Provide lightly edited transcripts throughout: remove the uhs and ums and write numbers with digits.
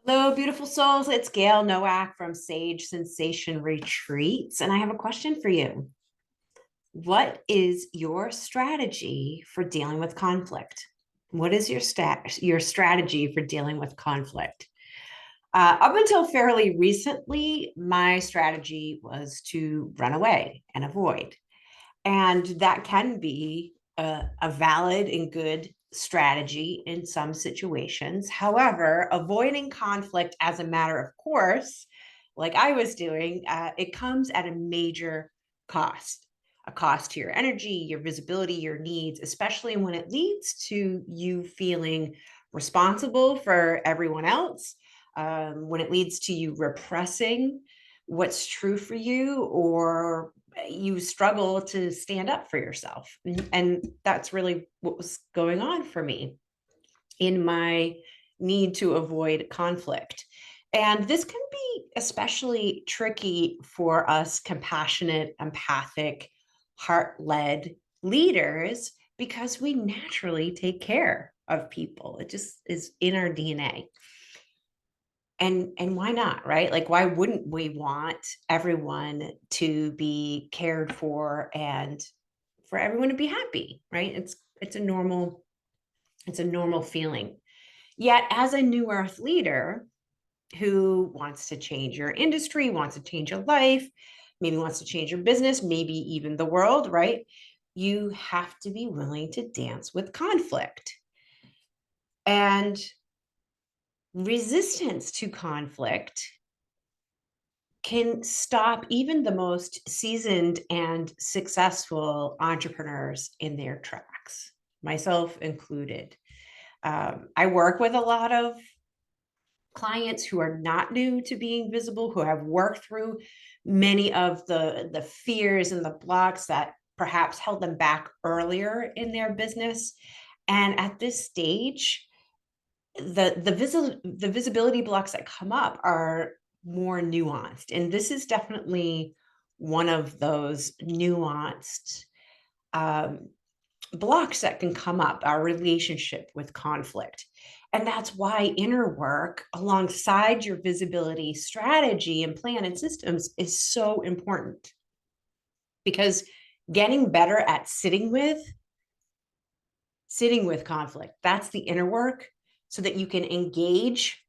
Hello, beautiful souls. It's Gail Nowak from Sage Sensation Retreats, and I have a question for you. What is your strategy for dealing with conflict? What is your strategy for dealing with conflict? Up until fairly recently, my strategy was to run away and avoid. And that can be a valid and good strategy in some situations. However, avoiding conflict as a matter of course, like I was doing, it comes at a major cost. A cost to your energy, your visibility, your needs, especially when it leads to you feeling responsible for everyone else, when it leads to you repressing what's true for you, or you struggle to stand up for yourself. And that's really what was going on for me in my need to avoid conflict. And this can be especially tricky for us compassionate, empathic, heart led leaders because we naturally take care of people. It just is in our DNA. And why not, right? Like, why wouldn't we want everyone to be cared for and for everyone to be happy, right? It's a normal feeling. Yet as a new earth leader who wants to change your industry, wants to change your life, maybe wants to change your business, maybe even the world, right? You have to be willing to dance with conflict. And resistance to conflict can stop even the most seasoned and successful entrepreneurs in their tracks, myself included. I work with a lot of clients who are not new to being visible, who have worked through many of the fears and the blocks that perhaps held them back earlier in their business. And at this stage, the visibility blocks that come up are more nuanced, and this is definitely one of those nuanced um, blocks that can come up, our relationship with conflict. And that's why inner work alongside your visibility strategy and plan and systems is so important, because getting better at sitting with conflict, that's the inner work, so that you can engage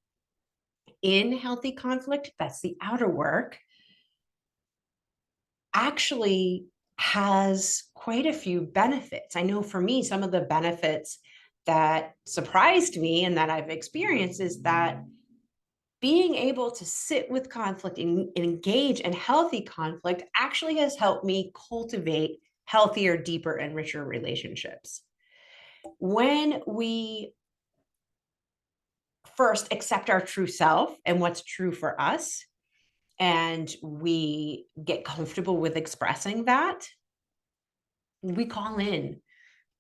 in healthy conflict, that's the outer work, actually has quite a few benefits. I know for me, some of the benefits that surprised me and that I've experienced is that being able to sit with conflict and engage in healthy conflict actually has helped me cultivate healthier, deeper, and richer relationships. When we first accept our true self and what's true for us, and we get comfortable with expressing that, we call in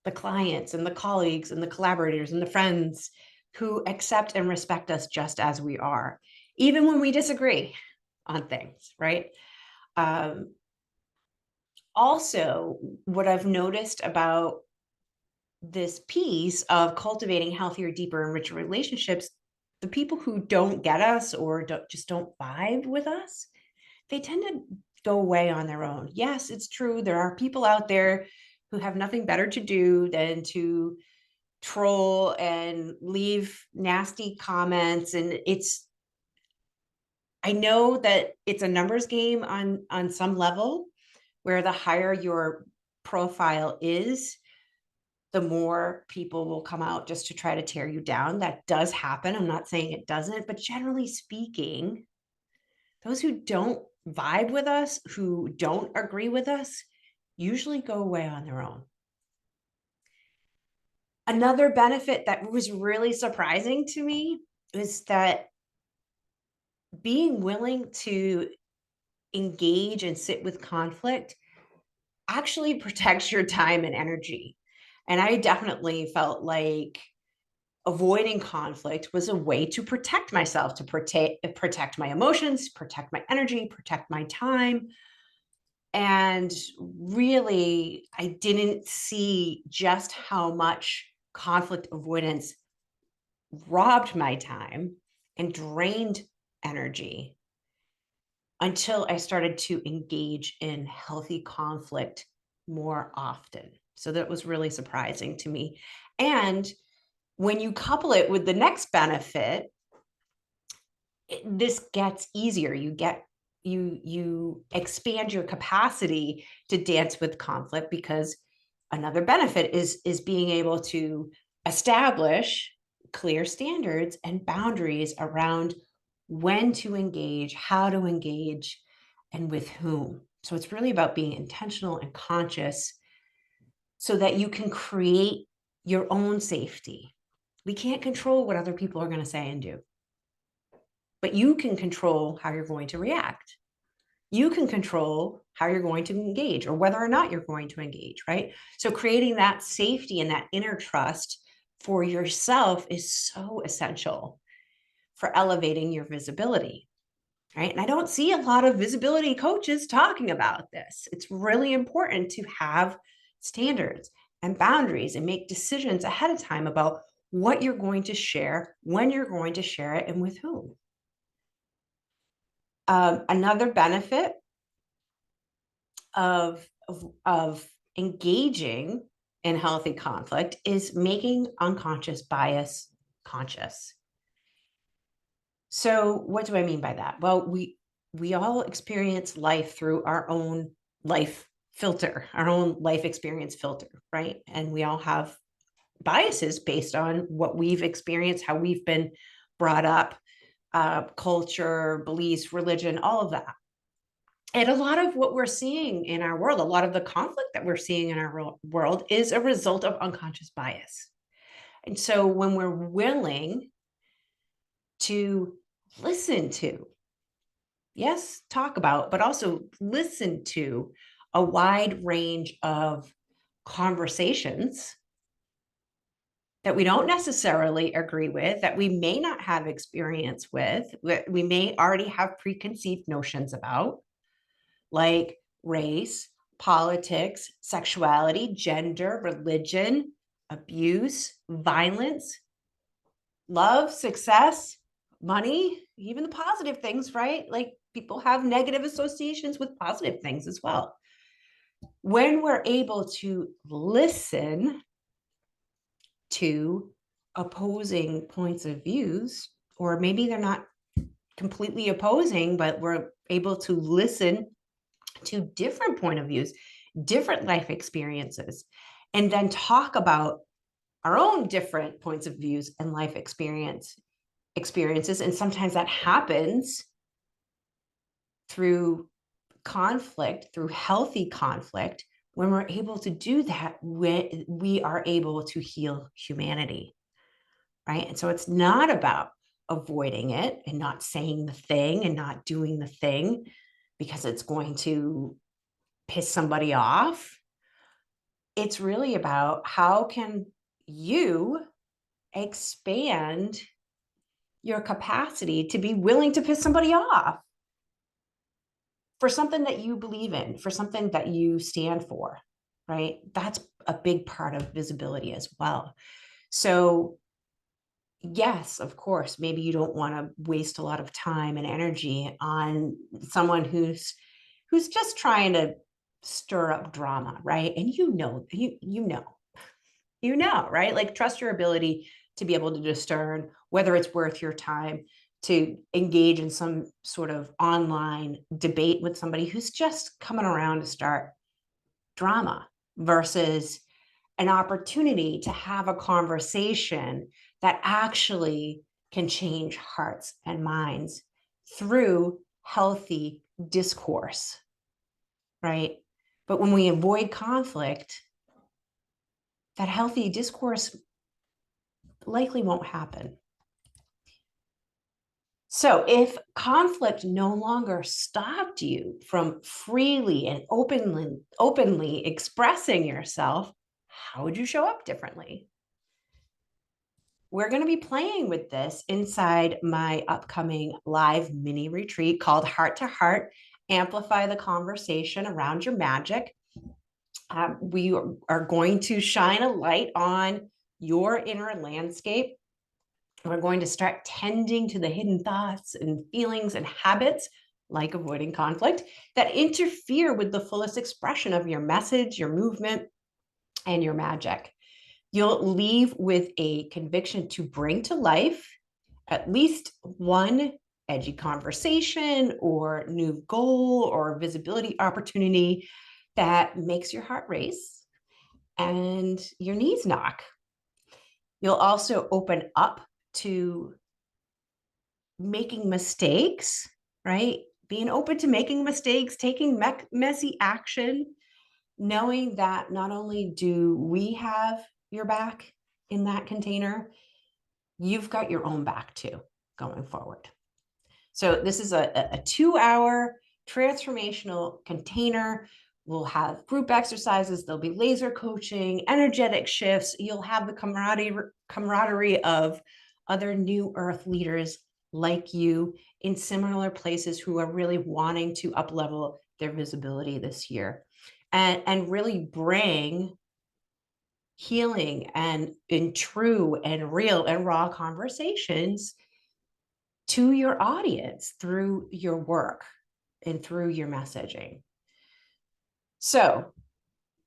the clients and the colleagues and the collaborators and the friends who accept and respect us just as we are, even when we disagree on things, right? Um, Also, what I've noticed about this piece of cultivating healthier, deeper, and richer relationships, the people who don't get us or just don't vibe with us, they tend to go away on their own. Yes, it's true. There are people out there who have nothing better to do than to troll and leave nasty comments. And I know that it's a numbers game on some level, where the higher your profile is, the more people will come out just to try to tear you down. That does happen. I'm not saying it doesn't, but generally speaking, those who don't vibe with us, who don't agree with us, usually go away on their own. Another benefit that was really surprising to me is that being willing to engage and sit with conflict actually protects your time and energy. And I definitely felt like avoiding conflict was a way to protect myself, to protect my emotions, protect my energy, protect my time. And really, I didn't see just how much conflict avoidance robbed my time and drained energy until I started to engage in healthy conflict more often. So that was really surprising to me. And when you couple it with the next benefit, this gets easier. You expand your capacity to dance with conflict, because another benefit is being able to establish clear standards and boundaries around when to engage, how to engage, and with whom. So it's really about being intentional and conscious so that you can create your own safety. We can't control what other people are going to say and do, but you can control how you're going to react. You can control how you're going to engage or whether or not you're going to engage, right? So creating that safety and that inner trust for yourself is so essential for elevating your visibility, right? And I don't see a lot of visibility coaches talking about this. It's really important to have standards and boundaries and make decisions ahead of time about what you're going to share, when you're going to share it, and with whom. Another benefit of engaging in healthy conflict is making unconscious bias conscious. So what do I mean by that? Well, we all experience life through our own life filter, our own life experience filter, right? And we all have biases based on what we've experienced, how we've been brought up, culture, beliefs, religion, all of that. And a lot of what we're seeing in our world, a lot of the conflict that we're seeing in our world is a result of unconscious bias. And so when we're willing to listen to, yes, talk about, but also listen to a wide range of conversations that we don't necessarily agree with, that we may not have experience with, we may already have preconceived notions about, like race, politics, sexuality, gender, religion, abuse, violence, love, success, money, even the positive things, right? Like people have negative associations with positive things as well. When we're able to listen to opposing points of views, or maybe they're not completely opposing, but we're able to listen to different point of views, different life experiences, and then talk about our own different points of views and life experiences. And sometimes that happens through conflict, through healthy conflict. When we're able to do that, we are able to heal humanity, right? And so it's not about avoiding it and not saying the thing and not doing the thing because it's going to piss somebody off. It's really about how can you expand your capacity to be willing to piss somebody off for something that you believe in, for something that you stand for, right? That's a big part of visibility as well. So yes, of course, maybe you don't want to waste a lot of time and energy on someone who's just trying to stir up drama, right? And you know, right? Like trust your ability to be able to discern whether it's worth your time to engage in some sort of online debate with somebody who's just coming around to start drama versus an opportunity to have a conversation that actually can change hearts and minds through healthy discourse, right? But when we avoid conflict, that healthy discourse likely won't happen. So if conflict no longer stopped you from freely and openly expressing yourself, how would you show up differently? We're going to be playing with this inside my upcoming live mini retreat called Heart to Heart, Amplify the Conversation Around Your Magic. We are going to shine a light on your inner landscape We're going to start tending to the hidden thoughts and feelings and habits, like avoiding conflict, that interfere with the fullest expression of your message, your movement, and your magic. You'll leave with a conviction to bring to life at least one edgy conversation or new goal or visibility opportunity that makes your heart race and your knees knock. You'll also open up to making mistakes, right? Being open to making mistakes, taking messy action, knowing that not only do we have your back in that container, you've got your own back too going forward. So this is a 2-hour transformational container. We'll have group exercises. There'll be laser coaching, energetic shifts. You'll have the camaraderie of other new earth leaders like you in similar places who are really wanting to up-level their visibility this year and really bring healing and in true and real and raw conversations to your audience through your work and through your messaging. So,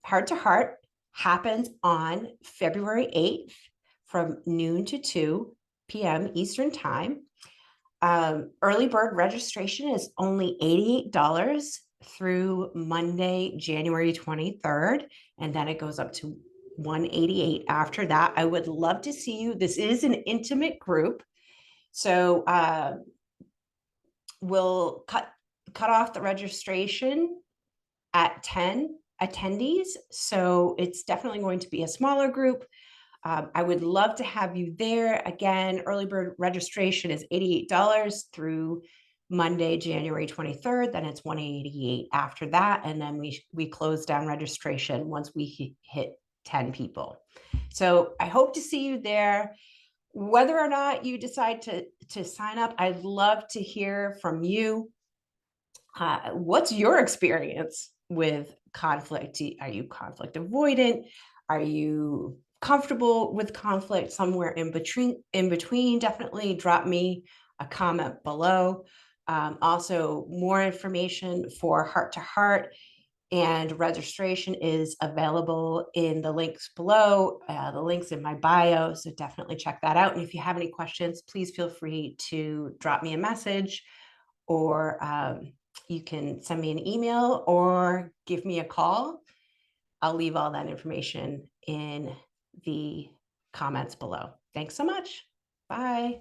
Heart to Heart happens on February 8th from noon to 2 p.m. Eastern Time. Early bird registration is only $88 through Monday, January 23rd, and then it goes up to $188 after that. I would love to see you. This is an intimate group. So we'll cut off the registration at 10 attendees. So it's definitely going to be a smaller group. I would love to have you there. Again, early bird registration is $88 through Monday, January 23rd. Then it's $188 after that. And then we close down registration once we hit 10 people. So I hope to see you there. Whether or not you decide to sign up, I'd love to hear from you. What's your experience with conflict? Are you conflict avoidant? Are you comfortable with conflict? Somewhere in between, definitely drop me a comment below. Also, more information for Heart to Heart and registration is available in the links below, the links in my bio. So definitely check that out. And if you have any questions, please feel free to drop me a message, or you can send me an email or give me a call. I'll leave all that information in the comments below. Thanks so much. Bye.